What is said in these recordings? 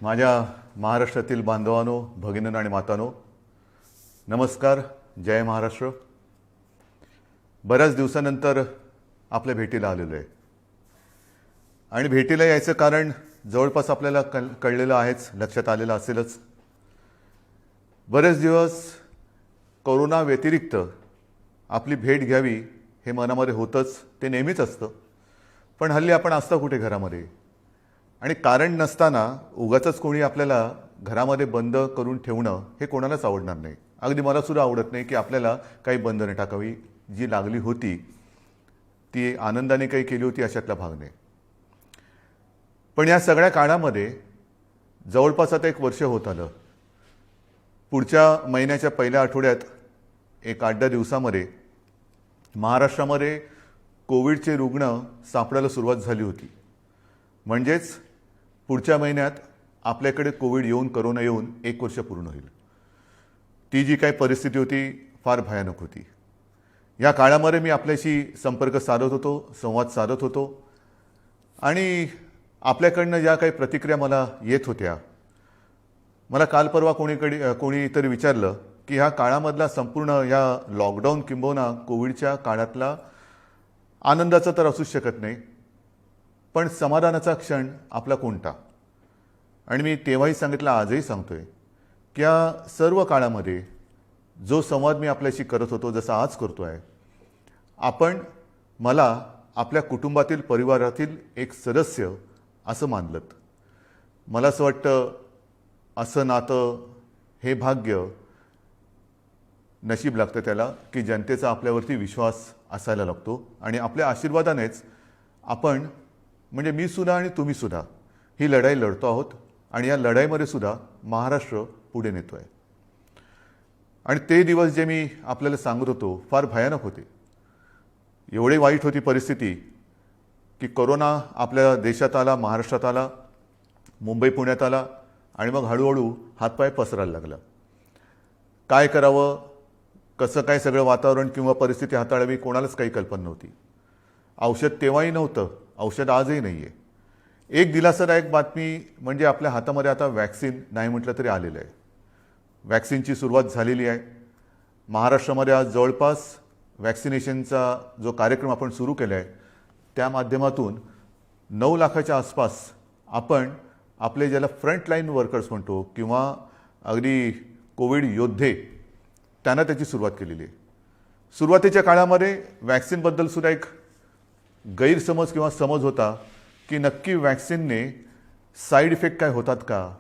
माझ्या महाराष्ट्रातील बांधवांनो, भगिनींनो आणि मातांनो, नमस्कार. जय महाराष्ट्र. बऱ्याच दिवसानंतर आपल्या भेटीला आलेलो आहे आणि भेटीला यायचं कारण जवळपास आपल्याला कळलेलं आहेच, लक्षात आलेलं असेलच. बरेच दिवस कोरोना व्यतिरिक्त आपली भेट घ्यावी हे मनामध्ये होतंच, ते नेहमीच असतं. पण हल्ली आपण असता कुठे घरामध्ये, आणि कारण नसताना उगाचच कोणी आपल्याला घरामध्ये बंद करून ठेवणं हे कोणालाच आवडणार नाही. अगदी मला सुद्धा आवडत नाही की आपल्याला काही बंधने टाकावी. जी लागली होती ती आनंदाने काही केली होती अशातला भाग नाही. पण या सगळ्या काळामध्ये जवळपास आता 1 वर्ष होत आलं. पुढच्या महिन्याच्या पहिल्या आठवड्यात एक 8-10 दिवसामध्ये महाराष्ट्रामध्ये कोविडचे रुग्ण सापडायला सुरुवात झाली होती. म्हणजेच पुढच्या महिन्यात आपल्याकडे कोविड येऊन, करोना येऊन 1 वर्ष पूर्ण होईल. ती जी काही परिस्थिती होती फार भयानक होती. या काळामध्ये मी आपल्याशी संपर्क साधत होतो, संवाद साधत होतो, आणि आपल्याकडनं ज्या काही प्रतिक्रिया मला येत होत्या, मला काल परवा कोणीतरी विचारलं की ह्या काळामधला संपूर्ण या लॉकडाऊन किंबहुना कोविडच्या काळातला आनंदाचा तर असूच शकत नाही, पण समाधानाचा क्षण आपला कोणता. आणि मी तेव्हाही सांगितलं, आजही सांगतोय की या सर्व काळामध्ये जो संवाद मी आपल्याशी करत होतो, जसा आज करतो आहे, आपण मला आपल्या कुटुंबातील, परिवारातील एक सदस्य असं मानलं. मला असं वाटतं, असं नातं हे भाग्य, नशीब लागतं त्याला की जनतेचा आपल्यावरती विश्वास असायला लागतो. आणि आपल्या आशीर्वादानेच आपण, म्हणजे मी सुद्धा आणि तुम्ही सुद्धा, ही लढाई लढतो आहोत. आणि या लढाईमध्ये सुद्धा महाराष्ट्र पुढे नेतो आहे. आणि ते दिवस जे मी आपल्याला सांगत होतो फार भयानक होते. एवढी वाईट होती परिस्थिती की कोरोना आपल्या देशात आला, महाराष्ट्रात आला, मुंबई पुण्यात आला, आणि मग हळूहळू हातपाय पसरायला लागला. काय करावं, कसं काय सगळं वातावरण किंवा परिस्थिती हाताळावी, कोणालाच काही कल्पना नव्हती. औषध तेव्हाही नव्हतं, औषध आजही नाही आहे. एक दिलासादायक बातमी म्हणजे आपल्या हातामध्ये आता वॅक्सिन नाही म्हटलं तरी आलेलं आहे. वॅक्सिनची सुरुवात झालेली आहे. महाराष्ट्रामध्ये आज जवळपास वॅक्सिनेशनचा जो कार्यक्रम आपण सुरू केला आहे, त्या माध्यमातून 9 लाखाच्या आसपास आपण आपले ज्याला फ्रंटलाईन वर्कर्स म्हणतो किंवा अगदी कोविड योद्धे, त्यांना त्याची सुरुवात केलेली आहे. सुरुवातीच्या काळामध्ये वॅक्सिनबद्दल सुद्धा एक गैरसमज किंवा समज होता की नक्की वॅक्सिनने साईड इफेक्ट काय होतात का,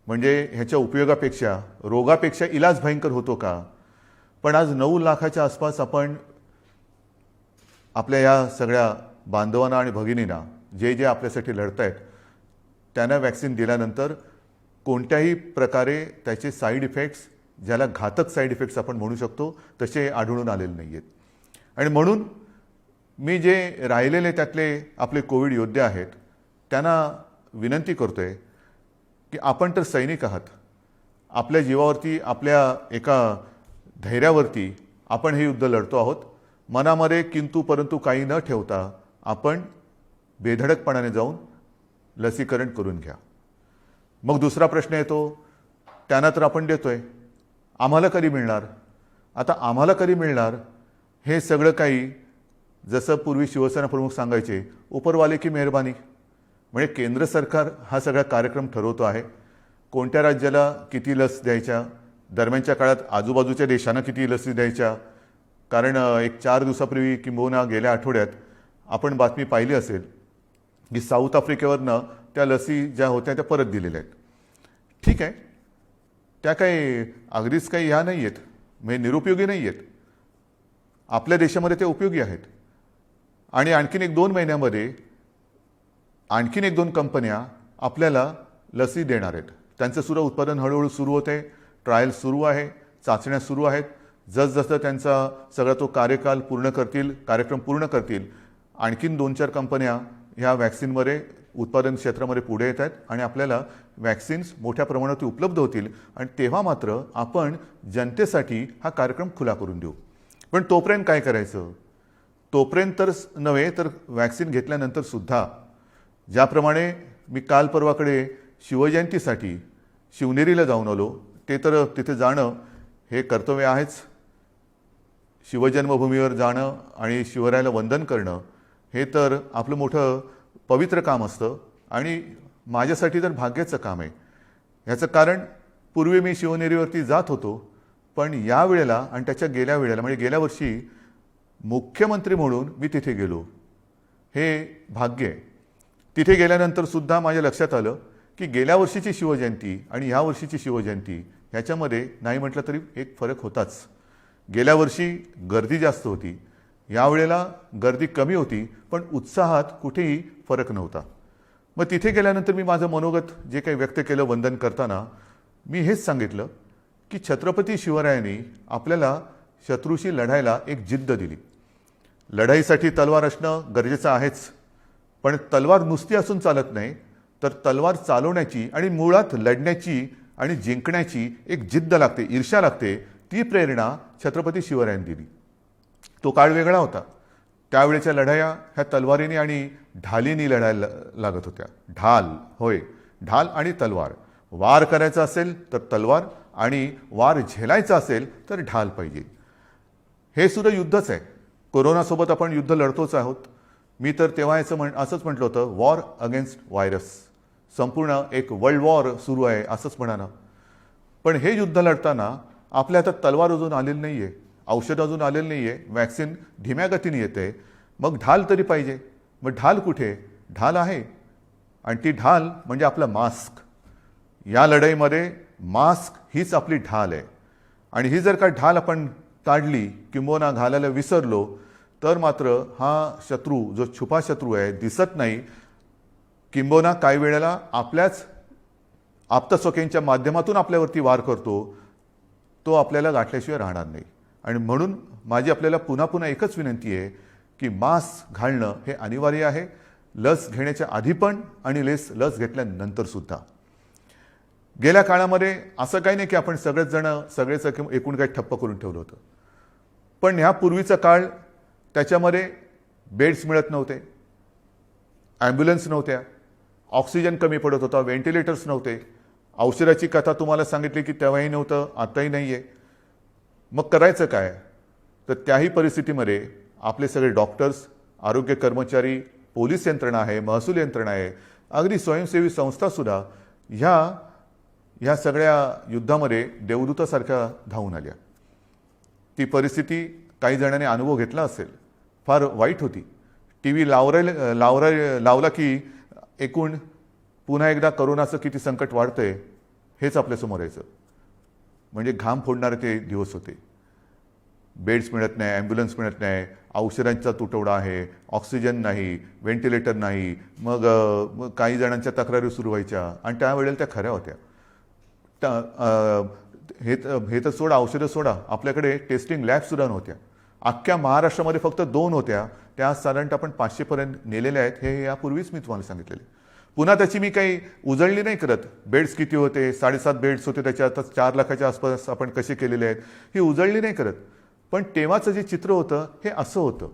म्हणजे ह्याच्या उपयोगापेक्षा रोगापेक्षा इलाज भयंकर होतो का. पण आज 9 लाखाच्या आसपास आपण आपल्या या सगळ्या बांधवांना आणि भगिनींना, जे जे आपल्यासाठी लढत आहेत, त्यांना वॅक्सिन दिल्यानंतर कोणत्याही प्रकारे त्याचे साईड इफेक्ट्स, ज्याला घातक साईड इफेक्ट्स आपण म्हणू शकतो, तसे आढळून आलेले नाही आहेत. आणि म्हणून मी जे राहिलेले त्यातले आपले कोविड योद्धे आहेत त्यांना विनंती करतोय की आपण तर सैनिक आहात. आपल्या जीवावरती, आपल्या एका धैर्यावरती आपण हे युद्ध लढतो आहोत. मनामध्ये किंतु परंतु काही न ठेवता आपण बेधडकपणाने जाऊन लसीकरण करून घ्या. मग दुसरा प्रश्न येतो, त्यांना तर आपण देतोय, आम्हाला कधी मिळणार. आता आम्हाला कधी मिळणार हे सगळं काही, जसं पूर्वी शिवसेना प्रमुख सांगायचे, उपरवाले की मेहरबानी. म्हणजे केंद्र सरकार हा सगळा कार्यक्रम ठरवतो आहे, कोणत्या राज्याला किती लस द्यायच्या, दरम्यानच्या काळात आजूबाजूच्या देशांना किती लसी द्यायच्या. कारण एक 4 दिवसापूर्वी किंबहुना गेल्या आठवड्यात आपण बातमी पाहिली असेल की साऊथ आफ्रिकेवरनं त्या लसी ज्या होत्या त्या परत दिलेल्या आहेत. ठीक आहे, त्या काही अगदीच काही ह्या नाही आहेत, म्हणजे निरुपयोगी नाही आहेत. आपल्या देशामध्ये ते उपयोगी आहेत. आणि आणखीन 1-2 महिन्यामध्ये आणखीन 1-2 कंपन्या आपल्याला लसी देणार आहेत. त्यांचं सुद्धा उत्पादन हळूहळू सुरू होते, ट्रायल सुरू आहे, चाचण्या सुरू आहेत. जसजसं त्यांचा सगळा तो कार्यक्रम पूर्ण करतील, आणखीन 2-4 कंपन्या ह्या वॅक्सिनमध्ये उत्पादन क्षेत्रामध्ये पुढे येत आहेत आणि आपल्याला वॅक्सिन्स मोठ्या प्रमाणात उपलब्ध होतील. आणि तेव्हा मात्र आपण जनतेसाठी हा कार्यक्रम खुला करून देऊ. पण तोपर्यंत काय करायचं, तोपर्यंत तर नव्हे तर वॅक्सिन घेतल्यानंतर सुद्धा, ज्याप्रमाणे मी काल परवाकडे शिवजयंतीसाठी शिवनेरीला जाऊन आलो. ते तर तिथे जाणं हे कर्तव्य आहेच. शिवजन्मभूमीवर जाणं आणि शिवरायाला वंदन करणं हे तर आपलं मोठं पवित्र काम असतं आणि माझ्यासाठी तर भाग्याचं काम आहे. ह्याचं कारण पूर्वी मी शिवनेरीवरती जात होतो, पण या वेळेला आणि त्याच्या गेल्या वेळेला म्हणजे गेल्या वर्षी मुख्यमंत्री म्हणून मी तिथे गेलो. हे भाग्य आहे. तिथे गेल्यानंतर सुद्धा माझ्या लक्षात आलं की गेल्या वर्षीची शिवजयंती आणि ह्या वर्षीची शिवजयंती ह्याच्यामध्ये नाही म्हटलं तरी एक फरक होताच. गेल्या वर्षी गर्दी जास्त होती, यावेळेला गर्दी कमी होती, पण उत्साहात कुठेही फरक नव्हता. मग तिथे गेल्यानंतर मी माझं मनोगत जे काही व्यक्त केलं वंदन करताना मी हेच सांगितलं की छत्रपती शिवरायांनी आपल्याला शत्रूशी लढायला एक जिद्द दिली. लढाईसाठी तलवार असणं गरजेचं आहेच, पण तलवार नुसती असून चालत नाही, तर तलवार चालवण्याची आणि मुळात लढण्याची आणि जिंकण्याची एक जिद्द लागते, ईर्ष्या लागते. ती प्रेरणा छत्रपती शिवरायांनी दिली. तो काळ वेगळा होता. त्यावेळेच्या लढाया ह्या तलवारीने आणि ढालीने लढायला लागत होत्या. ढाल, होय, ढाल आणि तलवार. वार करायचा असेल तर तलवार आणि वार झेलायचा असेल तर ढाल पाहिजे. हे सुद्धा युद्धच आहे. कोरोनासोबत आपण युद्ध लढतोच आहोत. मी तर तेव्हा असंच म्हटलं होतं, वॉर अगेन्स्ट व्हायरस. संपूर्ण एक वर्ल्ड वॉर सुरू आहे असंच म्हणा ना. पण हे युद्ध लढताना आपल्या हातात तलवार अजून आलेली नाही आहे, औषध अजून आलेलं नाही आहे, वॅक्सिन धीम्या गतीने येते. मग ढाल तरी पाहिजे. मग ढाल कुठे? ढाल आहे, आणि ती ढाल म्हणजे आपला मास्क. या लढाईमध्ये मास्क हीच आपली ढाल आहे. आणि ही जर का ढाल आपण काढली किंबहुना घालायला विसरलो तर मात्र हा शत्रू जो छुपा शत्रू आहे, दिसत नाही, किंबहुना काही वेळेला आपल्याच आप्तस्वकीयांच्या माध्यमातून आपल्यावरती वार करतो, तो आपल्याला गाठल्याशिवाय राहणार नाही. आणि म्हणून माझी आपल्याला पुन्हा पुन्हा एकच विनंती आहे की मास्क घालणं हे अनिवार्य आहे, लस घेण्याच्या आधी पण आणि लस घेतल्यानंतर सुद्धा. गेल्या काळामध्ये असं काही नाही की आपण सगळेच एकूण काही ठप्प करून ठेवलं होतं. पण ह्या पूर्वीचा काळ, त्याच्यामध्ये बेड्स मिळत नव्हते, ॲम्ब्युलन्स नव्हत्या, ऑक्सिजन कमी पडत होता, व्हेंटिलेटर्स नव्हते. औषधाची कथा तुम्हाला सांगितली की तेव्हाही नव्हतं, आताही नाही आहे. मग करायचं काय? तर त्याही परिस्थितीमध्ये आपले सगळे डॉक्टर्स, आरोग्य कर्मचारी, पोलीस यंत्रणा आहे, महसूल यंत्रणा आहे, अगदी स्वयंसेवी संस्थासुद्धा ह्या सगळ्या युद्धामध्ये देवदूतासारख्या धावून आल्या. ती परिस्थिती काही जणांनी अनुभव घेतला असेल, फार वाईट होती. टी व्ही लावला की एकूण पुन्हा एकदा करोनाचं किती संकट वाढतंय हेच आपल्यासमोर यायचं. म्हणजे घाम फोडणारे ते दिवस होते. बेड्स मिळत नाही, ॲम्ब्युलन्स मिळत नाही, औषधांचा तुटवडा आहे, ऑक्सिजन नाही, व्हेंटिलेटर नाही. मग काही जणांच्या तक्रारी सुरू व्हायच्या आणि त्यावेळेला त्या खऱ्या होत्या. हे तर सोडा, औषधं सोडा, आपल्याकडे टेस्टिंग लॅबसुद्धा नव्हत्या. अख्ख्या महाराष्ट्रामध्ये फक्त 2 होत्या. त्या साधारणतः आपण 500पर्यंत नेलेल्या आहेत. हे यापूर्वीच मी तुम्हाला सांगितलेले. पुन्हा त्याची मी काही उजळणी नाही करत. बेड्स किती होते? 7.5 बेड्स होते, त्याच्यात 4 लाखाच्या आसपास आपण कसे केलेले आहेत ही उजळणी नाही करत. पण तेव्हाचं जे चित्र होतं हे असं होतं.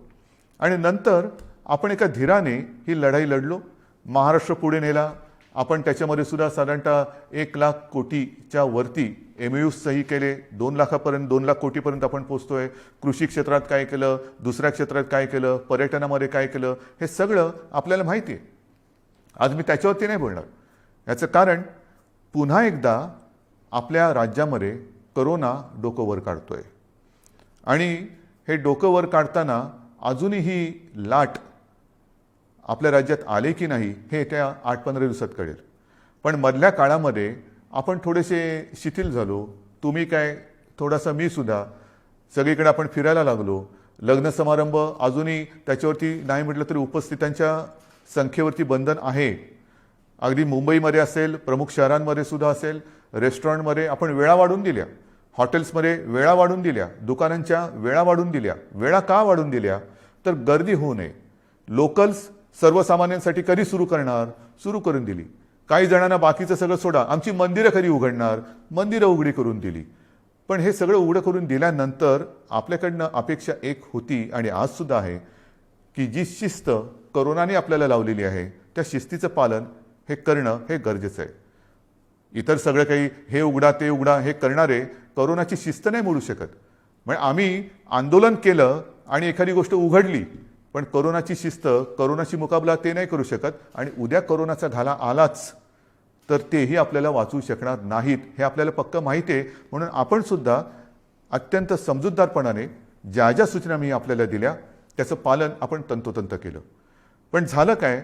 आणि नंतर आपण एका धीराने ही लढाई लढलो, महाराष्ट्र पुढे नेला. आपण त्याच्यामध्ये सुद्धा साधारणतः 1 लाख कोटीच्या वरती MOU सही केले. 2 लाखापर्यंत, 2 लाख कोटीपर्यंत आपण पोहोचतोय. कृषी क्षेत्रात काय केलं, दुसऱ्या क्षेत्रात काय केलं, पर्यटनामध्ये काय केलं, हे सगळं आपल्याला माहिती आहे. आज मी त्याच्यावरती नाही बोलणार. याचं कारण पुन्हा एकदा आपल्या राज्यामध्ये करोना डोकं वर काढतोय. आणि हे डोकं वर काढताना अजूनही लाट आपल्या राज्यात आले की नाही हे त्या 8-15 दिवसात कळेल. पण मधल्या काळामध्ये आपण थोडेसे शिथिल झालो. तुम्ही काय, थोडासा मी सुद्धा. सगळीकडे आपण फिरायला लागलो. लग्न समारंभ अजूनही त्याच्यावरती नाही म्हटलं तरी उपस्थितांच्या संख्येवरती बंधन आहे. अगदी मुंबईमध्ये असेल, प्रमुख शहरांमध्ये सुद्धा असेल, रेस्टॉरंटमध्ये आपण वेळा वाढवून दिल्या, हॉटेल्समध्ये वेळा वाढवून दिल्या, दुकानांच्या वेळा वाढवून दिल्या. वेळा का वाढवून दिल्या? तर गर्दी होऊ नये. लोकल्स सर्वसामान्यांसाठी कधी सुरू करणार? सुरू करून दिली. काही जणांना बाकीचं सगळं सोडा, आमची मंदिरं कधी उघडणार? मंदिरं उघडी करून दिली. पण हे सगळं उघडं करून दिल्यानंतर आपल्याकडनं अपेक्षा एक होती आणि आज सुद्धा आहे की जी शिस्त करोनाने आपल्याला लावलेली आहे त्या शिस्तीचं पालन हे करणं हे गरजेचं आहे. इतर सगळं काही हे उघडा ते उघडा हे करणारे करोनाची शिस्त नाही मोडू शकत. म्हणजे आम्ही आंदोलन केलं आणि एखादी गोष्ट उघडली, पण करोनाची शिस्त, करोनाची मुकाबला ते नाही करू शकत. आणि उद्या करोनाचा घाला आलाच तर तेही आपल्याला वाचवू शकणार नाहीत, हे आपल्याला पक्क माहिती आहे. म्हणून आपण सुद्धा अत्यंत समजूतदारपणाने ज्या ज्या सूचना मी आपल्याला दिल्या त्याचं पालन आपण तंतोतंत केलं. पण झालं काय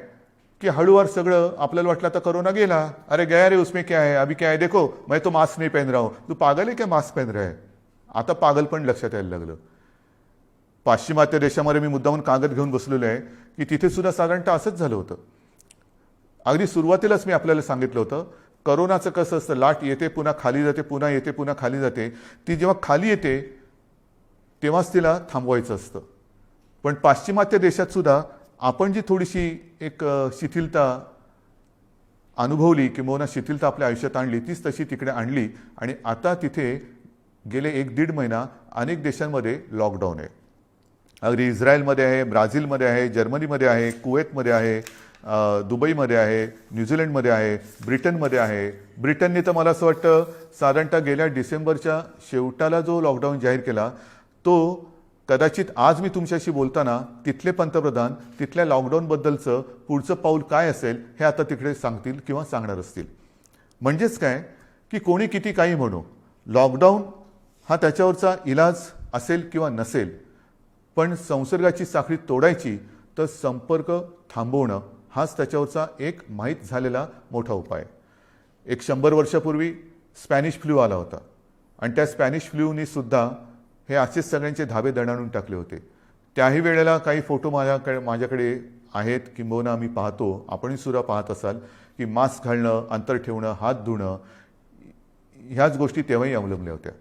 कि हळूवार सगळं आपल्याला वाटलं आता कोरोना गेला, अरे गया रे उसमें क्या है, अभी क्या है देखो मैं तो मास्क नहीं पहन रहा हूं, तू पागल है क्या मास्क पहन रहा है. आता पागल पण लक्षात यायला लागलं. पाश्चिमात्य देशामध्ये मी मुद्दामून कागद घेऊन बसलेलो आहे की तिथे सुद्धा साधारणतः असंच झालं होतं. अगदी सुरुवातीलाच मी आपल्याला सांगितलं होतं, करोनाचं कसं असतं, लाट येते पुन्हा खाली जाते, पुन्हा येते पुन्हा खाली जाते. ती जेव्हा खाली येते तेव्हाच तिला थांबवायचं असतं. पण पाश्चिमात्य देशात सुद्धा आपण जी थोडीशी एक शिथिलता अनुभवली किंवा शिथिलता आपल्या आयुष्यात आणली, तीच तशी तिकडे आणली. आणि आता तिथे गेले 1-1.5 महिना अनेक देशांमध्ये लॉकडाऊन आहे. अगदी इस्रायलमध्ये आहे, ब्राझीलमध्ये आहे, जर्मनीमध्ये आहे, कुवेतमध्ये आहे, दुबईमध्ये आहे, न्यूझीलंडमध्ये आहे, ब्रिटनमध्ये आहे. ब्रिटनने तर मला असं वाटतं साधारणतः गेल्या डिसेंबरच्या शेवटाला जो लॉकडाऊन जाहीर केला तो कदाचित आज मी तुमच्याशी बोलताना तिथले पंतप्रधान तिथल्या लॉकडाऊनबद्दलचं पुढचं पाऊल काय असेल हे आता तिकडे सांगतील किंवा सांगणार असतील. म्हणजेच काय की कोणी किती काही म्हणू, लॉकडाऊन हा त्याच्यावरचा इलाज असेल किंवा नसेल, पण संसर्गाची साखळी तोडायची तर संपर्क थांबवणं हाच त्याच्यावरचा एक माहीत झालेला मोठा उपाय. एक 100 वर्षापूर्वी स्पॅनिश फ्लू आला होता आणि त्या स्पॅनिश फ्लूनी सुद्धा हे असेच सगळ्यांचे धाबे दणाणून टाकले होते. त्याही वेळेला काही फोटो माझ्याकडे आहेत, किंबहुना आम्ही पाहतो, आपणही सुद्धा पाहत असाल की मास्क घालणं, अंतर ठेवणं, हात धुणं ह्याच गोष्टी तेव्हाही अवलंबल्या होत्या.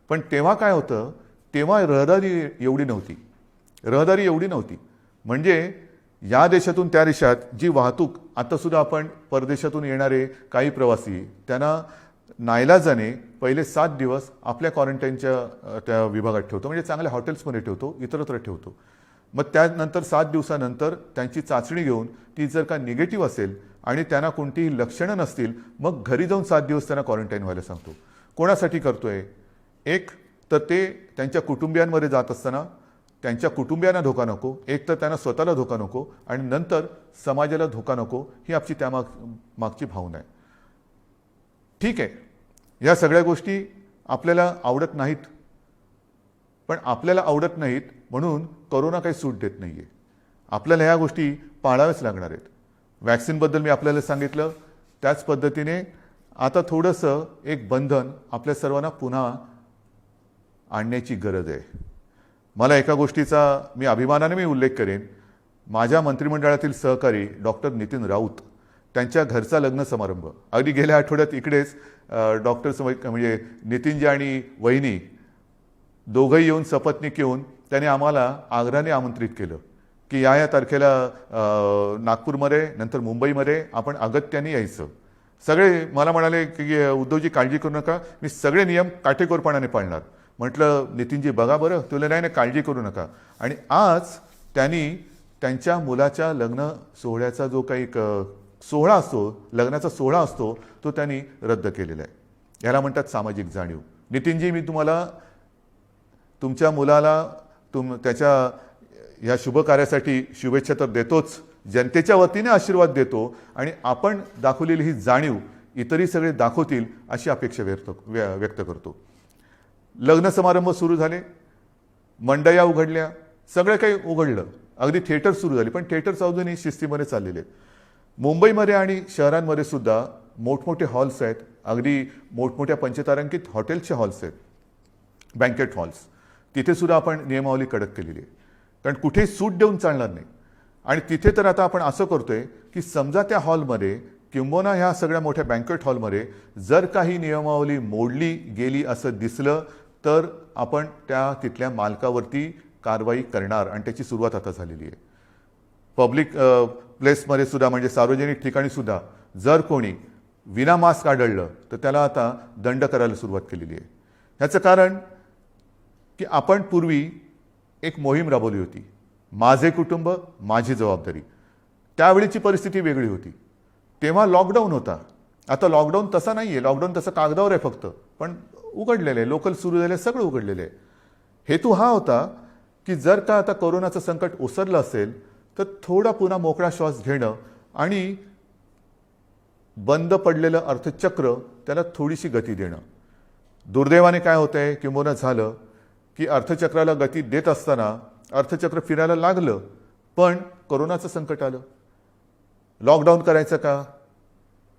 पण तेव्हा काय होतं, तेव्हा रहदारी एवढी नव्हती. म्हणजे या देशातून त्या देशात जी वाहतूक, आता सुद्धा आपण परदेशातून येणारे काही प्रवासी त्यांना नाईलाजाने पहिले 7 दिवस आपल्या क्वारंटाईनच्या त्या विभागात ठेवतो, म्हणजे चांगल्या हॉटेल्समध्ये ठेवतो, इतरत्र ठेवतो. मग त्यानंतर 7 दिवसानंतर त्यांची चाचणी घेऊन ती जर का निगेटिव्ह असेल आणि त्यांना कोणतीही लक्षणं नसतील, मग घरी जाऊन 7 दिवस त्यांना क्वारंटाईन व्हायला सांगतो. कोणासाठी करतोय? एक तर ते त्यांच्या कुटुंबियांमध्ये जात असताना त्यांच्या कुटुंबियांना धोका नको, एक तर त्यांना स्वतःला धोका नको आणि नंतर समाजाला धोका नको, ही आपली मागची भावना आहे. ठीक आहे, या सगळ्या गोष्टी आपल्याला आवडत नाहीत, पण आपल्याला आवडत नाहीत म्हणून कोरोना काही सूट देत नाहीये. आपल्याला ह्या गोष्टी पाळाव्याच लागणार आहेत. वॅक्सिनबद्दल मी आपल्याला सांगितलं, त्याच पद्धतीने आता थोडंसं एक बंधन आपल्या सर्वांना पुन्हा आणण्याची गरज आहे. मला एका गोष्टीचा मी अभिमानाने उल्लेख करेन. माझ्या मंत्रिमंडळातील सहकारी डॉक्टर नितीन राऊत, त्यांच्या घरचा लग्न समारंभ अगदी गेल्या आठवड्यात इकडेच डॉक्टर म्हणजे नितीनजी आणि वहिनी दोघंही येऊन सपत्नीक येऊन त्याने आम्हाला आग्रहाने आमंत्रित केलं की या तारखेला नागपूरमध्ये नंतर मुंबईमध्ये आपण अगत्याने यायचं. सगळे मला म्हणाले की उद्धवजी काळजी करू नका, मी सगळे नियम काटेकोरपणाने पाळणार. म्हटलं नितीनजी बघा बरं, तुला नाही काळजी करू नका. आणि आज त्यांनी त्यांच्या मुलाच्या लग्न सोहळ्याचा जो काही सोहळा असतो, लग्नाचा सोहळा असतो, तो त्यांनी रद्द केलेला आहे. याला म्हणतात सामाजिक जाणीव. नितीनजी, मी तुम्हाला तुमच्या मुलाला त्याच्या ह्या शुभ कार्यासाठी शुभेच्छा तर देतोच, जनतेच्या वतीने आशीर्वाद देतो आणि आपण दाखवलेली ही जाणीव इतरही सगळे दाखवतील अशी अपेक्षा व्यक्त करतो. लग्न समारंभ सुरू झाले, मंडया उघडल्या, सगळं काही उघडलं, अगदी थिएटर सुरू झाली, पण थिएटर्स अजूनही शिस्तीमध्ये चाललेले आहेत. मुंबईमध्ये आणि शहरांमध्ये सुद्धा मोठमोठे हॉल्स आहेत, अगदी मोठमोठ्या पंचतारांकित हॉटेल्सचे हॉल्स आहेत, बँकेट हॉल्स. तिथे सुद्धा आपण नियमावली कडक केलेली आहे, कारण कुठेही सूट देऊन चालणार नाही. आणि तिथे तर आता आपण असं करतोय की समजा त्या हॉलमध्ये किंबहुना ह्या सगळ्या मोठ्या बँकेट हॉलमध्ये जर काही नियमावली मोडली गेली असं दिसलं तर आपण त्या तिथल्या मालकावरती कारवाई करणार आणि त्याची सुरुवात आता झालेली आहे. पब्लिक प्लेसमध्ये सुद्धा म्हणजे सार्वजनिक ठिकाणी सुद्धा जर कोणी विना मास्क आढळलं तर त्याला आता दंड करायला सुरुवात केलेली आहे. ह्याचं कारण की आपण पूर्वी एक मोहीम राबवली होती, माझे कुटुंब माझी जबाबदारी. त्यावेळीची परिस्थिती वेगळी होती, तेव्हा लॉकडाऊन होता आता लॉकडाऊन तसा नाही आहे, लॉकडाऊन तसं कागदावर आहे फक्त, पण उघडलेलं आहे, लोकल सुरू झाले, सगळं उघडलेलं आहे. हेतू हा होता की जर का आता कोरोनाचं संकट ओसरलं असेल तर थोडा पुन्हा मोकळा श्वास घेणं आणि बंद पडलेलं अर्थचक्र त्याला थोडीशी गती देणं. दुर्दैवाने काय होतंय किंबहुना झालं की अर्थचक्राला गती देत असताना अर्थचक्र फिरायला लागलं, पण कोरोनाचं संकट आलं. लॉकडाऊन करायचं का,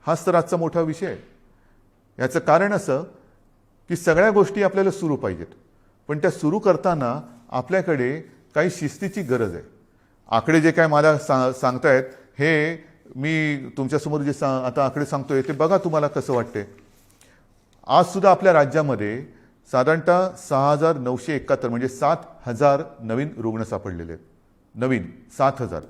हाच तर आजचा मोठा विषय आहे. याचं कारण असं की सगळ्या गोष्टी आपल्याला सुरू पाहिजेत, पण त्या सुरू करताना आपल्याकडे काही शिस्तीची गरज आहे. आकडे जे काय मला सांगतायत हे मी तुमच्यासमोर जे आता आकडे सांगतोय ते बघा तुम्हाला कसं वाटते. आज सुद्धा आपल्या राज्यामध्ये साधारणतः 6,971 म्हणजे 7,000 नवीन रुग्ण सापडलेले आहेत. नवीन 7,000.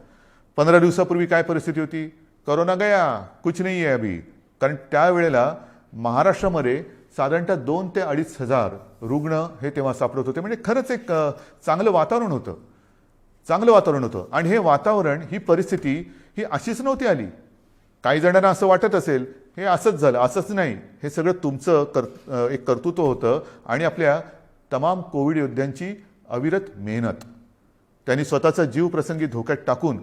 15 दिवसापूर्वी काय परिस्थिती होती, कोरोना गया कुछ नहीं है अभी. कारण त्यावेळेला महाराष्ट्रामध्ये साधारणतः 2,000 ते 2,500 रुग्ण हे तेव्हा सापडत होते. म्हणजे खरंच एक चांगलं वातावरण होतं, चांगलं वातावरण होतं. आणि हे वातावरण, ही परिस्थिती ही अशीच नव्हती आली. काही जणांना असं वाटत असेल हे असंच झालं, असंच नाही, हे सगळं तुमचं एक कर्तृत्व होतं आणि आपल्या तमाम कोविड योद्ध्यांची अविरत मेहनत. त्यांनी स्वतःचा जीव प्रसंगी धोक्यात टाकून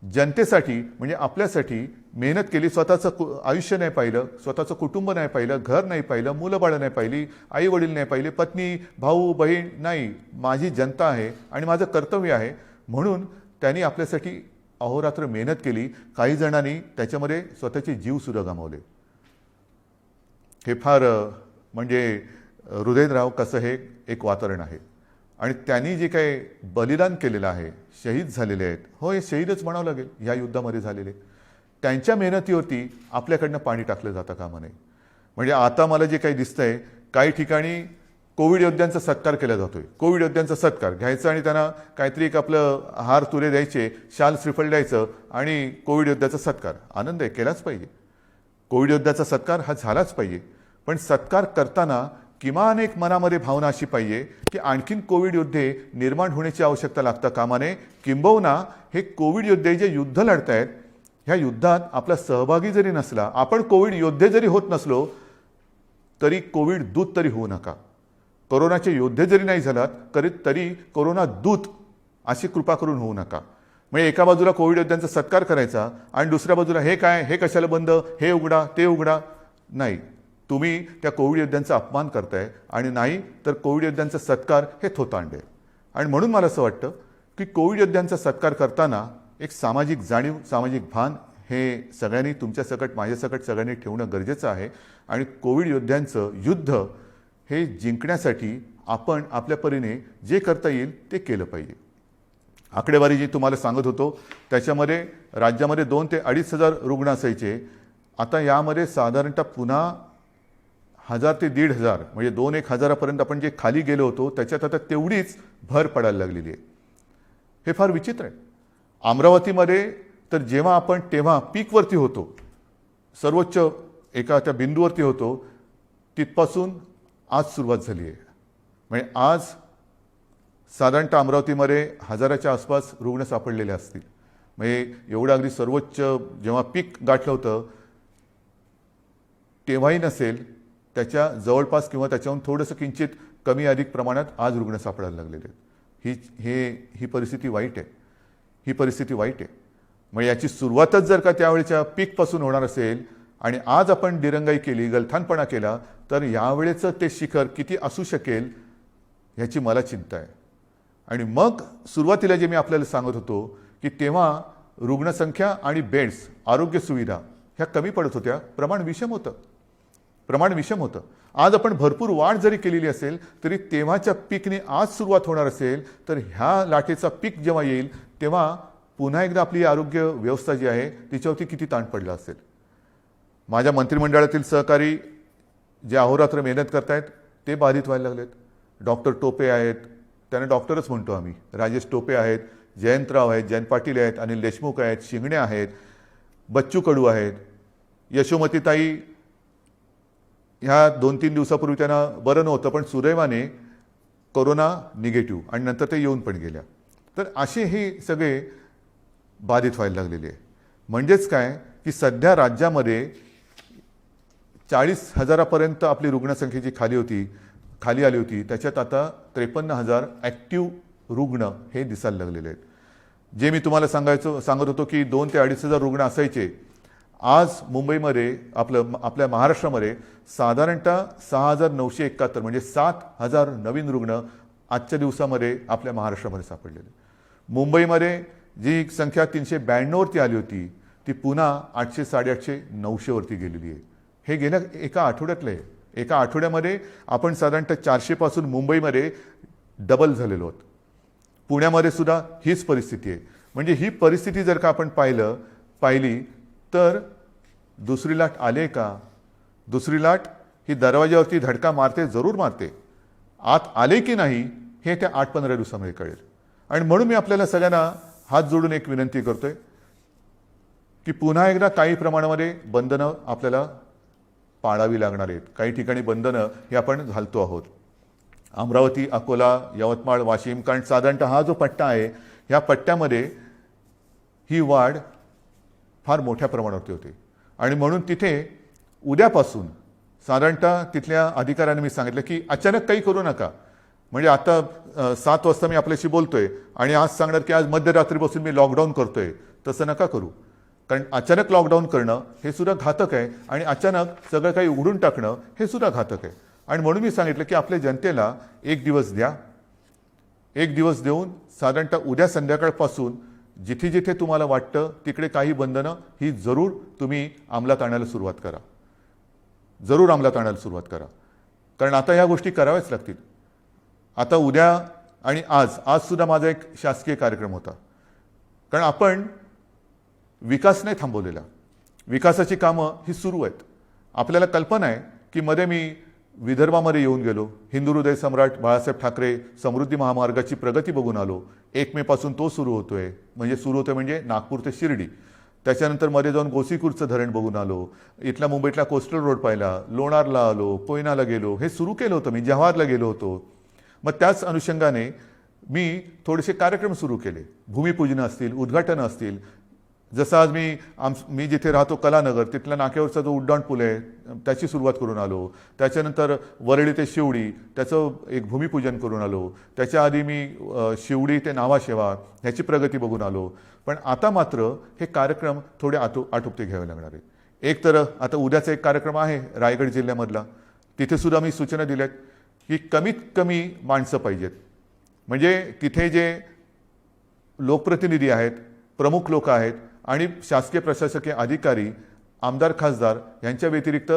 जनतेसाठी म्हणजे आपल्यासाठी मेहनत केली. स्वतःचं आयुष्य नाही पाहिलं, स्वतःचं कुटुंब नाही पाहिलं, घर नाही पाहिलं, मुलं बाळं नाही पाहिली, आई वडील नाही पाहिले, पत्नी भाऊ बहीण नाही. माझी जनता आहे आणि माझं कर्तव्य आहे म्हणून त्यांनी आपल्यासाठी अहोरात्र मेहनत केली. काही जणांनी त्याच्यामध्ये स्वतःचे जीवसुद्धा गमावले. हे फार म्हणजे हृदयद्रावक कसं हे एक वातावरण आहे. आणि त्यांनी जे काही बलिदान केलेलं आहे, शहीद झालेले आहेत, हो हे शहीदच म्हणावं लागेल या युद्धामध्ये झालेले, त्यांच्या मेहनतीवरती आपल्याकडनं पाणी टाकलं जातं कामा नये. म्हणजे आता मला जे काही दिसतंय, काही ठिकाणी कोविड योद्ध्यांचा सत्कार केला जातोय. कोविड योद्ध्यांचा सत्कार घ्यायचा आणि त्यांना काहीतरी एक आपलं हार तुरे द्यायचे, शाल श्रीफळ द्यायचं आणि कोविड योद्ध्याचा सत्कार. आनंद आहे, केलाच पाहिजे. कोविड योद्ध्याचा सत्कार हा झालाच पाहिजे. पण सत्कार करताना किमान एक मनामध्ये भावना अशी पाहिजे की आणखीन कोविड योद्धे निर्माण होण्याची आवश्यकता लागता कामा नये. किंबहुना हे कोविड योद्धे जे युद्ध लढतायत, ह्या युद्धात आपला सहभागी जरी नसला, आपण कोविड योद्धे जरी होत नसलो तरी कोविड दूत तरी होऊ नका. कोरोनाचे योद्धे जरी नाही झालात तरी कोरोना दूत अशी कृपा करून होऊ नका. म्हणजे एका बाजूला कोविड योद्ध्यांचा सत्कार करायचा आणि दुसऱ्या बाजूला हे काय, हे कशाला बंद, हे उघडा, ते उघडा. नाही, तुम्ही त्या कोविड योद्ध्यांचा अपमान करताय आणि नाही तर कोविड योद्ध्यांचा सत्कार हे थोतांडे. आणि म्हणून मला असं वाटतं की कोविड योद्ध्यांचा सत्कार करताना एक सामाजिक जाणीव, सामाजिक भान हे सगळ्यांनी तुमच्यासकट माझ्यासकट सगळ्यांनी ठेवणं गरजेचं आहे. आणि कोविड योद्ध्यांचं युद्ध हे जिंकण्यासाठी आपण आपल्या परीने जे करता येईल ते केलं पाहिजे. आकडेवारी जी तुम्हाला सांगत होतो त्याच्यामध्ये राज्यामध्ये 2,000 ते 2,500 रुग्ण असायचे. आता यामध्ये साधारणतः पुन्हा 1,000 ते 1,500 म्हणजे 2,000-1,000पर्यंत आपण जे खाली गेलो होतो त्याच्यात आता तेवढीच भर पडायला लागलेली आहे. हे फार विचित्र आहे. अमरावतीमध्ये तर जेव्हा आपण तेव्हा पीकवरती होतो, सर्वोच्च एका त्या बिंदूवरती होतो, तिथपासून आज सुरुवात झाली आहे. म्हणजे आज साधारणतः अमरावतीमध्ये 1,000च्या आसपास रुग्ण सापडलेले असतील. म्हणजे एवढं अगदी सर्वोच्च जेव्हा पीक गाठलं होतं तेव्हाही नसेल, त्याच्या जवळपास किंवा त्याच्याहून थोडंसं किंचित कमी अधिक प्रमाणात आज रुग्ण सापडायला लागलेले आहेत. ही परिस्थिती वाईट आहे. ही परिस्थिती वाईट आहे. मग याची सुरुवातच जर का त्यावेळेच्या पीकपासून होणार असेल आणि आज आपण दिरंगाई केली, गलथानपणा केला, तर यावेळेचं ते शिखर किती असू शकेल ह्याची मला चिंता आहे. आणि मग सुरुवातीला जे मी आपल्याला सांगत होतो की तेव्हा रुग्णसंख्या आणि बेड्स, आरोग्य सुविधा ह्या कमी पडत होत्या, प्रमाण विषम होतं. आज आपण भरपूर वाढ जरी केलेली असेल तरी तेव्हाच्या पीकने आज सुरुवात होणार असेल तर ह्या लाटेचा पीक जेव्हा येईल तेव्हा पुन्हा एकदा आपली आरोग्य व्यवस्था जी आहे तिच्यावरती किती ताण पडला असेल. माझ्या मंत्रिमंडळातील सहकारी जे अहोरात्र मेहनत करतायत ते बाधित व्हायला लागलेत. डॉक्टर टोपे आहेत, त्यांना डॉक्टरच म्हणतो आम्ही, राजेश टोपे आहेत, जयंतराव आहेत, जयंत पाटील आहेत, अनिल देशमुख आहेत, शिंगणे आहेत, बच्चू कडू आहेत, यशोमतीताई ह्या 2-3 दिवसापूर्वी त्यांना बरं नव्हतं पण सुदैवाने कोरोना निगेटिव्ह आणि नंतर ते येऊन पण गेल्या. तर असे हे सगळे बाधित व्हायला लागलेले आहे. म्हणजेच काय की सध्या राज्यामध्ये 40,000पर्यंत आपली रुग्णसंख्येची खाली आली होती, त्याच्यात आता 53,000 ॲक्टिव्ह रुग्ण हे दिसायला लागलेले आहेत. जे मी तुम्हाला सांगत होतो की 2 ते 2,500 रुग्ण असायचे, आज मुंबईमध्ये आपल्या महाराष्ट्रामध्ये साधारणतः 6,971 म्हणजे 7,000 नवीन रुग्ण आजच्या दिवसामध्ये आपल्या महाराष्ट्रामध्ये सापडलेले. मुंबईमध्ये जी संख्या 392वरती आली होती ती पुन्हा 800, 850, 900वरती गेलेली आहे. हे गेल्या एका आठवड्यातलं आहे. एका आठवड्यामध्ये आपण साधारणतः 400 पासून मुंबईमध्ये डबल झालेलो आहोत. पुण्यामध्ये सुद्धा हीच परिस्थिती आहे. म्हणजे ही परिस्थिती जर का आपण पाहिली तर दुसरी लाट आले का? दुसरी लाट ही दरवाजावरती धडका मारते, जरूर मारते. आत आले की नाही हे त्या 8-15 दिवसामध्ये कळेल. आणि म्हणून मी आपल्याला सगळ्यांना हात जोडून एक विनंती करतोय की पुन्हा एकदा काही प्रमाणामध्ये बंधनं आपल्याला पाळावी लागणार आहेत. काही ठिकाणी बंधनं हे आपण घालतो आहोत. अमरावती, अकोला, यवतमाळ, वाशिम, कारण साधारणतः हा जो पट्टा आहे ह्या पट्ट्यामध्ये ही वाढ फार मोठ्या प्रमाणावरती होते. आणि म्हणून तिथे उद्यापासून साधारणतः तिथल्या अधिकाऱ्यांनी मी सांगितलं की अचानक काही करू नका. म्हणजे आता 7 वाजता मी आपल्याशी बोलतोय आणि आज सांगणार की आज मध्यरात्रीपासून मी लॉकडाऊन करतोय, तसं नका करू. कारण अचानक लॉकडाऊन करणं हे सुद्धा घातक आहे आणि अचानक सगळं काही उघडून टाकणं हे सुद्धा घातक आहे. आणि म्हणून मी सांगितलं की आपल्या जनतेला 1 दिवस द्या. 1 दिवस देऊन साधारणतः उद्या संध्याकाळपासून जिथे जिथे तुम्हाला वाटतं तिकडे काही बंधनं ही जरूर तुम्ही अंमलात आणायला सुरुवात करा. जरूर अंमलात आणायला सुरुवात करा. कारण आता ह्या गोष्टी कराव्याच लागतील. आता उद्या आणि आज सुद्धा माझा एक शासकीय कार्यक्रम होता. कारण आपण विकास नाही थांबवलेला. विकासाची कामं ही सुरू आहेत. आपल्याला कल्पना आहे की मध्ये मी विदर्भामध्ये येऊन गेलो. हिंदू हृदय सम्राट बाळासाहेब ठाकरे समृद्धी महामार्गाची प्रगती बघून आलो. 1 मे पासून तो सुरू होतोय. म्हणजे नागपूर ते शिर्डी. त्याच्यानंतर मध्ये जाऊन गोसीखुर्दचं धरण बघून आलो. इथला मुंबईतला कोस्टल रोड पाहिला. लोणारला आलो, कोयनाला गेलो. हे सुरू केलं होतं मी. जव्हारला गेलो होतो. मग त्याच अनुषंगाने मी थोडेसे कार्यक्रम सुरू केले. भूमिपूजनं असतील, उद्घाटनं असतील. जसं आज मी जिथे राहतो कलानगर, तिथला नाक्यावरचा जो उड्डाण पूल आहे त्याची सुरुवात करून आलो. त्याच्यानंतर वरळी ते शिवडी त्याचं एक भूमिपूजन करून आलो. त्याच्या आधी मी शिवडी ते नावाशेवा ह्याची प्रगती बघून आलो. पण आता मात्र हे कार्यक्रम थोडे आटोपते घ्यावे लागणार आहेत. एक तर आता उद्याचा एक कार्यक्रम आहे रायगड जिल्ह्यामधला. तिथे सुद्धा मी सूचना दिल्यात की कमीत कमी माणसं पाहिजेत. म्हणजे तिथे जे लोकप्रतिनिधी आहेत, प्रमुख लोक आहेत आणि शासकीय प्रशासकीय अधिकारी, आमदार, खासदार यांच्या व्यतिरिक्त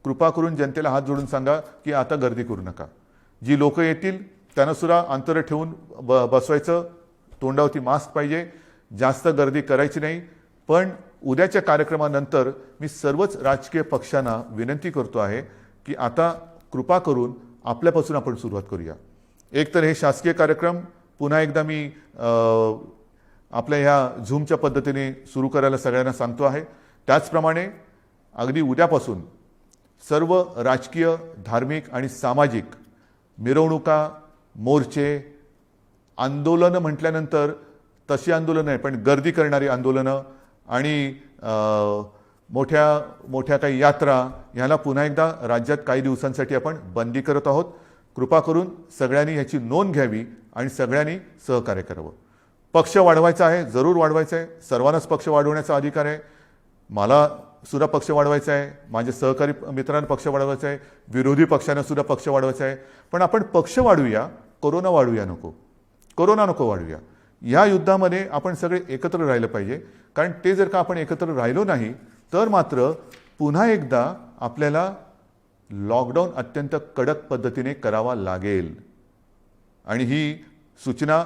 कृपा करून जनतेला हात जोडून सांगा की आता गर्दी करू नका. जी लोक येतील त्यांना सुद्धा अंतर ठेवून बसवायचं. तोंडावरती मास्क पाहिजे. जास्त गर्दी करायची नाही. पण उद्याच्या कार्यक्रमानंतर मी सर्वच राजकीय पक्षांना विनंती करतो आहे की आता कृपा करून आपल्यापासून आपण सुरुवात करूया. एक तर हे शासकीय कार्यक्रम पुन्हा एकदा मी आपल्या ह्या झूमच्या पद्धतीने सुरू करायला सगळ्यांना सांगतो आहे. त्याचप्रमाणे अगदी उद्यापासून सर्व राजकीय, धार्मिक आणि सामाजिक मिरवणुका, मोर्चे, आंदोलनं म्हटल्यानंतर तशी आंदोलनं आहे पण गर्दी करणारी आंदोलनं आणि मोठ्या काही यात्रा ह्याला पुन्हा एकदा राज्यात काही दिवसांसाठी आपण बंदी करत आहोत. कृपा करून सगळ्यांनी ह्याची नोंद घ्यावी आणि सगळ्यांनी सहकार्य करावं. पक्ष वाढवायचा आहे, जरूर वाढवायचा आहे. सर्वांनाच पक्ष वाढवण्याचा अधिकार आहे. मला सुद्धा पक्ष वाढवायचा आहे. माझे सहकारी मित्रांना पक्ष वाढवायचा आहे. विरोधी पक्षांना सुद्धा पक्ष वाढवायचा आहे. पण आपण पक्ष वाढवूया, कोरोना नको वाढवूया. या युद्धामध्ये आपण सगळे एकत्र राहिलं पाहिजे. कारण ते जर का आपण एकत्र राहिलो नाही तर मात्र पुन्हा एकदा आपल्याला लॉकडाऊन अत्यंत कडक पद्धतीने करावा लागेल. आणि ही सूचना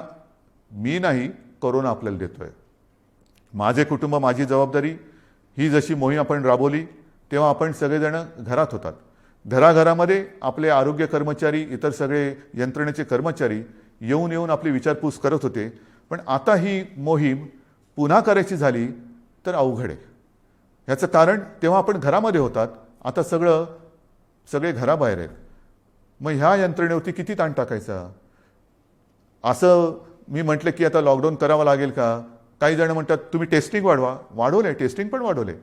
मी नाही, कोरोना आपल्याला देतोय. माझे कुटुंब माझी जबाबदारी ही जशी मोहीम आपण राबवली तेव्हा आपण सगळेजण घरात होतात. घराघरामध्ये आपले आरोग्य कर्मचारी, इतर सगळे यंत्रणेचे कर्मचारी येऊन आपली विचारपूस करत होते. पण आता ही मोहीम पुन्हा करायची झाली तर अवघड आहे. ह्याचं कारण तेव्हा आपण घरामध्ये होतात, आता सगळे घराबाहेर आहेत. मग ह्या यंत्रणेवरती किती ताण टाकायचा? असं मी म्हटलं की आता लॉकडाऊन करावं लागेल का? काही जण म्हणतात तुम्ही टेस्टिंग वाढवले, टेस्टिंग पण वाढवले.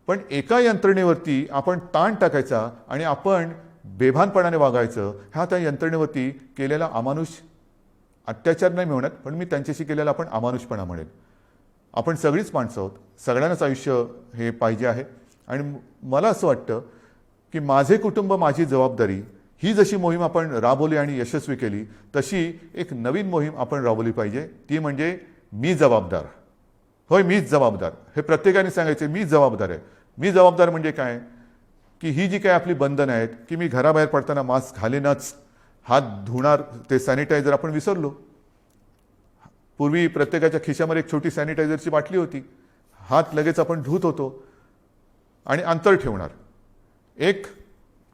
पण एका यंत्रणेवरती आपण ताण टाकायचा आणि आपण बेभानपणाने वागायचं, हा त्या यंत्रणेवरती केलेला अमानुष अत्याचार नाही म्हणत, पण मी त्यांच्याशी केलेला आपण अमानुषपणा म्हणेल. आपण सगळीच माणसं आहोत, सगळ्यांनाच आयुष्य हे पाहिजे आहे. आणि मला असं वाटतं की माझे कुटुंब माझी जबाबदारी ही जशी मोहीम आपण राबवली आणि यशस्वी केली, तशी एक नवीन मोहीम आपण राबवली पाहिजे. ती म्हणजे मी जबाबदार. होय, मीच जबाबदार. हे प्रत्येकाने सांगायचे, मी जबाबदार आहे. मी जबाबदार म्हणजे काय, की ही जी काही आपली बंधनं आहेत, की मी घराबाहेर पडताना मास्क घालेनच, हात धुणार, ते सॅनिटायझर आपण विसरलो. पूर्वी प्रत्येकाच्या खिशामध्ये एक छोटी सॅनिटायझरची बाटली होती, हात लगेच आपण धुत होतो. आणि अंतर ठेवणार. एक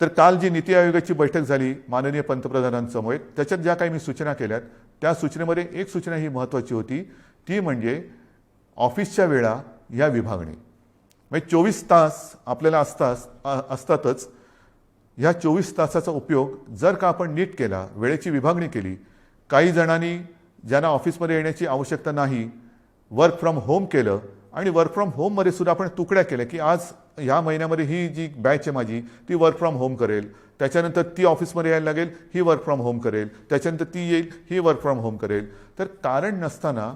तर काल जी नीती आयोगाची बैठक झाली माननीय पंतप्रधानांसमोर, त्याच्यात ज्या काही मी सूचना केल्यात, त्या सूचनेमध्ये एक सूचना ही महत्त्वाची होती, ती म्हणजे ऑफिसच्या वेळा या विभागणी. म्हणजे 24 तास आपल्याला असतातच. ह्या 24 तासाचा उपयोग जर का आपण नीट केला, वेळेची विभागणी केली, काही जणांनी ज्यांना ऑफिसमध्ये येण्याची आवश्यकता नाही, वर्क फ्रॉम होम केलं, आणि वर्क फ्रॉम होममध्ये सुद्धा आपण तुकड्या केल्या, की आज ह्या महिन्यामध्ये ही जी बॅच आहे माझी, ती वर्क फ्रॉम होम करेल, त्याच्यानंतर ती ऑफिसमध्ये यायला लागेल, ही वर्क फ्रॉम होम करेल, त्याच्यानंतर ती येईल, ही वर्क फ्रॉम होम करेल. तर कारण नसताना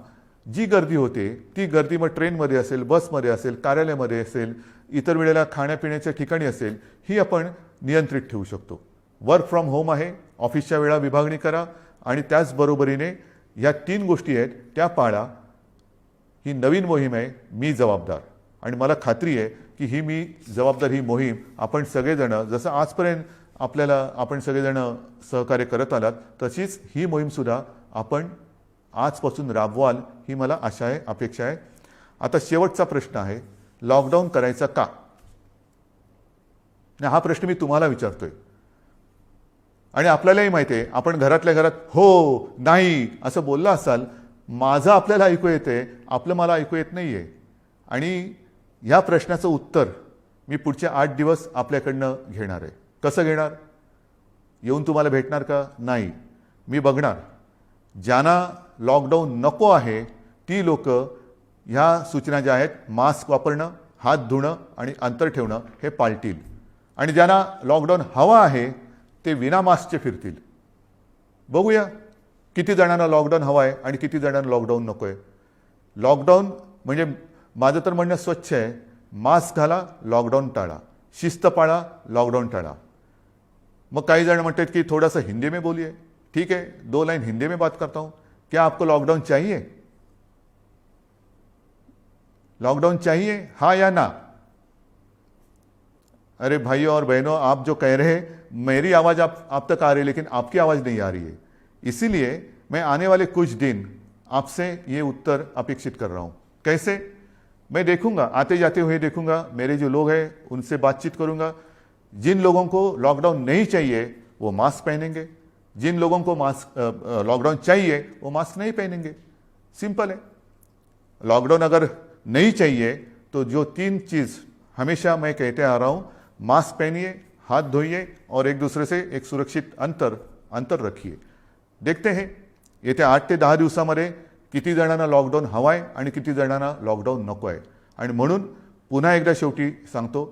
जी गर्दी होते, ती गर्दी मग ट्रेनमध्ये असेल, बसमध्ये असेल, कार्यालयामध्ये असेल, इतर वेळेला खाण्यापिण्याच्या ठिकाणी असेल, ही आपण नियंत्रित ठेवू शकतो. वर्क फ्रॉम होम आहे, ऑफिसच्या वेळा विभागणी करा, आणि त्याचबरोबरीने या 3 गोष्टी आहेत त्या पाळा. ही नवीन मोहीम आहे, मी जबाबदार. आणि मला खात्री आहे की ही मी जबाबदार ही मोहीम आपण सगळेजण, जसं आजपर्यंत आपण सगळेजण सहकार्य करत आलात, तशीच ही मोहीमसुद्धा आपण आजपासून राबवाल, ही मला आशा आहे, अपेक्षा आहे. आता शेवटचा प्रश्न आहे, लॉकडाऊन करायचा का? हा प्रश्न मी तुम्हाला विचारतोय. आणि आपल्यालाही माहिती आहे, आपण घरातल्या घरात हो नाही असं बोलला असाल, माझं आपल्याला ऐकू येते, आपलं मला ऐकू येत नाही आहे. आणि या प्रश्नाचं उत्तर मी पुढचे 8 दिवस आपल्याकडनं घेणार आहे. कसं घेणार? येऊन तुम्हाला भेटणार का? नाही. मी बघणार, ज्यांना लॉकडाऊन नको आहे ती लोक ह्या सूचना ज्या आहेत, मास्क वापरणं, हात धुणं आणि अंतर ठेवणं, हे पाळतील. आणि ज्यांना लॉकडाऊन हवा आहे ते विना मास्कचे फिरतील. बघूया किती जणांना लॉकडाऊन हवा आहे आणि किती जणांना लॉकडाऊन नको आहे. लॉकडाऊन म्हणजे माझं तर म्हणणं स्वच्छ आहे, मास्क घाला, लॉकडाऊन टाळा, शिस्त पाळा, लॉकडाऊन टाळा. मग काही जण म्हणतात की थोड़ा सा हिंदी में बोलिए. ठीक है, 2 लाइन हिंदी में बात करता हूं. क्या आपको लॉकडाउन चाहिए? लॉकडाउन चाहिए, हाँ या ना? अरे भाइयों और बहनों, आप जो कह रहे हैं, मेरी आवाज आप तक आ रही है, लेकिन आपकी आवाज नहीं आ रही है. इसीलिए मैं आने वाले कुछ दिन आपसे ये उत्तर अपेक्षित कर रहा हूं. कैसे? मैं देखूंगा, आते जाते हुए देखूंगा, मेरे जो लोग हैं उनसे बातचीत करूंगा. जिन लोगों को लॉकडाउन नहीं चाहिए वो मास्क पहनेंगे, जिन लोगों को लॉकडाउन चाहिए वो मास्क नहीं पहनेंगे. सिंपल है. लॉकडाउन अगर नहीं चाहिए तो जो 3 चीज हमेशा मैं कहते आ रहा हूं, मास्क पहनिए, हाथ धोइए और एक दूसरे से एक सुरक्षित अंतर रखिए. देखते हैं येत्या 8 ते 10 दिवसामध्ये किती जणांना लॉकडाऊन हवा आहे आणि किती जणांना लॉकडाऊन नको आहे. आणि म्हणून पुन्हा एकदा शेवटी सांगतो,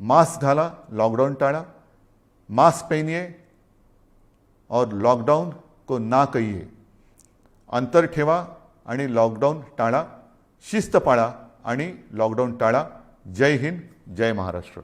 मास्क घाला, लॉकडाऊन टाळा, मास्क पहनिए और लॉकडाऊन को ना कहिए. अंतर ठेवा आणि लॉकडाऊन टाळा, शिस्त पाळा आणि लॉकडाऊन टाळा. जय हिंद, जय महाराष्ट्र.